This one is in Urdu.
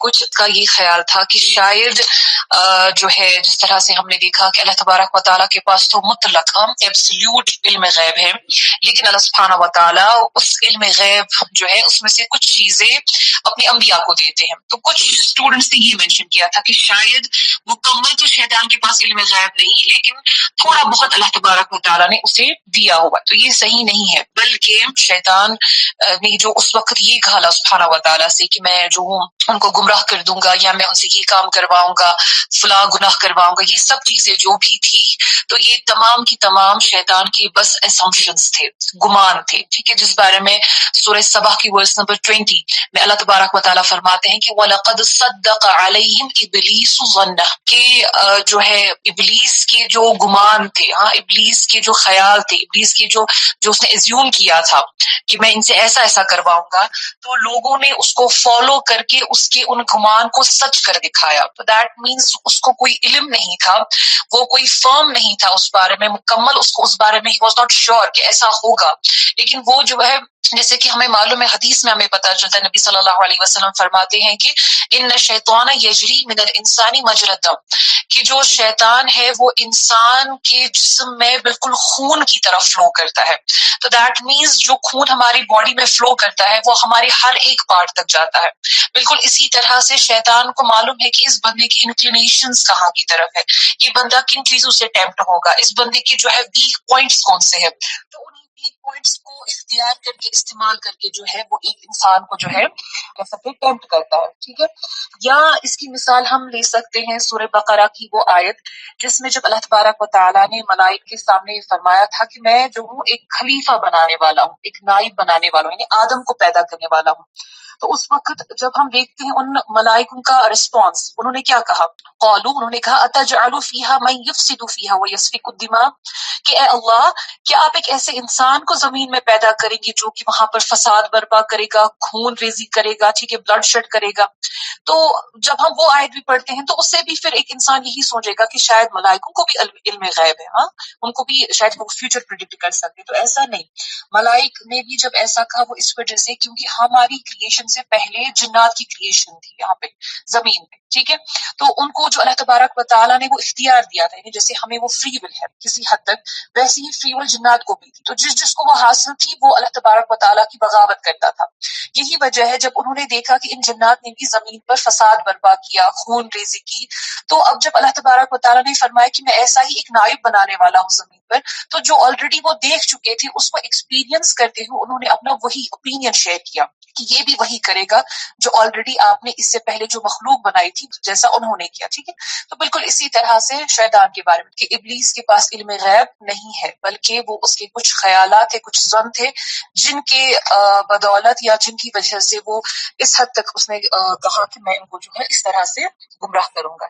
کچھ کا یہ خیال تھا کہ شاید جو ہے جس طرح سے ہم نے دیکھا کہ اللہ تبارک و تعالیٰ کے پاس تو مطلق ایبسلیوٹ علم غیب ہے، لیکن اللہ سبحانہ و تعالیٰ اس علم غیب جو ہے اس میں سے کچھ چیزیں اپنے انبیاء کو دیتے ہیں. تو کچھ اسٹوڈنٹس نے یہ مینشن کیا تھا کہ شاید مکمل تو شیطان کے پاس علم غیب نہیں، لیکن تھوڑا بہت اللہ تبارک و تعالیٰ نے اسے دیا ہوگا. تو یہ صحیح نہیں ہے، بلکہ شیطان نے جو اس وقت یہ کہا اللہ سبحانہ و تعالیٰ سے کہ میں جو ہوں ان کو گمراہ کر دوں گا، یا میں ان سے یہ کام کرواؤں گا، فلاں گناہ کرواؤں گا، یہ سب چیزیں جو بھی تھی تو یہ تمام کی تمام شیطان کی بس اسمپشنز تھے، گمان تھے. ٹھیک ہے، جس بارے میں سورہ سبا کی ورس نمبر 20 میں اللہ تبارک و تعالیٰ فرماتے ہیں کہ وَلَقَدْ صَدَّقَ عَلَيْهِمْ إِبْلِيسُ ظَنَّهُ، کہ جو ہے ابلیس کے جو گمان تھے، ابلیس کے جو خیال تھے، ابلیس کے جو اس نے ایزیوم کیا تھا کہ میں ان سے ایسا ایسا کرواؤں گا، تو لوگوں نے اس کو فالو کر کے اس کے ان گمان کو سچ کر دکھایا. تو دیٹ مینس اس کو کوئی علم نہیں تھا، وہ کوئی فرم نہیں تھا اس بارے میں مکمل، اس کو اس بارے میں ہی واز ناٹ شیور کہ ایسا ہوگا. لیکن وہ جو ہے جیسے کہ ہمیں معلوم ہے، حدیث میں ہمیں پتہ چلتا ہے، نبی صلی اللہ علیہ وسلم فرماتے ہیں کہ ان شیطان یجری من الانسان مجری الدم، کہ جو شیطان ہے وہ انسان کے جسم میں بالکل خون کی طرح فلو کرتا ہے. تو دیٹ مینس جو خون ہماری باڈی میں فلو کرتا ہے وہ ہمارے ہر ایک پارٹ تک جاتا ہے. بالکل اسی طرح سے شیطان کو معلوم ہے کہ اس بندے کی انکلینیشنز کہاں کی طرف ہے، یہ بندہ کن چیزوں سے ٹیمپٹ ہوگا، اس بندے کے جو ہے ویک پوائنٹس کون سے ہیں. تو انہیں ویک پوائنٹس کو اختیار کر کے استعمال کر کے جو ہے وہ ایک انسان کو جو ہے کہہ سکتے ٹیمپٹ کرتا ہے. ٹھیک ہے، یا اس کی مثال ہم لے سکتے ہیں سورہ بقرہ کی وہ آیت جس میں جب اللہ تبارک و تعالیٰ نے ملائک کے سامنے یہ فرمایا تھا کہ میں جو ہوں ایک خلیفہ بنانے والا ہوں، ایک نائب بنانے والا ہوں، یعنی آدم کو پیدا کرنے والا ہوں. تو اس وقت جب ہم دیکھتے ہیں ان ملائکوں کا رسپانس، انہوں نے کیا کہا؟ قالوا، انہوں نے کہا اتجعل فیہا من یفسد فیہا ویسفک الدماء، کہ اے اللہ، کیا آپ ایک ایسے انسان کو زمین میں پیدا کریں گے جو کہ وہاں پر فساد برپا کرے گا، خون ریزی کرے گا، ٹھیک ہے، بلڈ شیڈ کرے گا. تو جب ہم وہ آیت بھی پڑھتے ہیں تو اس سے بھی پھر ایک انسان یہی سوچے گا کہ شاید ملائکوں کو بھی علم غیب ہے، ان کو بھی شاید وہ فیوچر پریڈکٹ کر سکتے. تو ایسا نہیں، ملائک نے بھی جب ایسا کہا وہ اس وجہ سے کیونکہ ہماری کریشن سے پہلے جنات کی کریشن تھی یہاں پہ زمین پہ. ٹھیک ہے، تو ان کو جو اللہ تبارک و تعالیٰ نے وہ اختیار دیا تھا، یعنی جیسے ہمیں وہ فری ول ہے کسی حد تک، ویسی ہی فری ول جنات کو بھی تھی. تو جس کو وہ حاصل تھی وہ اللہ تبارک و تعالیٰ کی بغاوت کرتا تھا. یہی وجہ ہے جب انہوں نے دیکھا کہ ان جنات نے بھی زمین پر فساد برپا کیا، خون ریزی کی، تو اب جب اللہ تبارک و تعالیٰ نے فرمایا کہ میں ایسا ہی ایک نائب بنانے والا ہوں زمین پر، تو جو آلریڈی وہ دیکھ چکے تھے اس کو ایکسپیرینس کرتے ہوئے انہوں نے اپنا وہی اوپینین شیئر کیا کہ یہ بھی وہی کرے گا جو آلریڈی آپ نے اس سے پہلے جو مخلوق بنائی تھی جیسا انہوں نے کیا. ٹھیک ہے، تو بالکل اسی طرح سے شیطان کے بارے میں کہ ابلیس کے پاس علم غیب نہیں ہے، بلکہ وہ اس کے کچھ خیالات تھے، کچھ ظن تھے، جن کے بدولت یا جن کی وجہ سے وہ اس حد تک اس نے کہا کہ میں ان کو جو ہے اس طرح سے گمراہ کروں گا.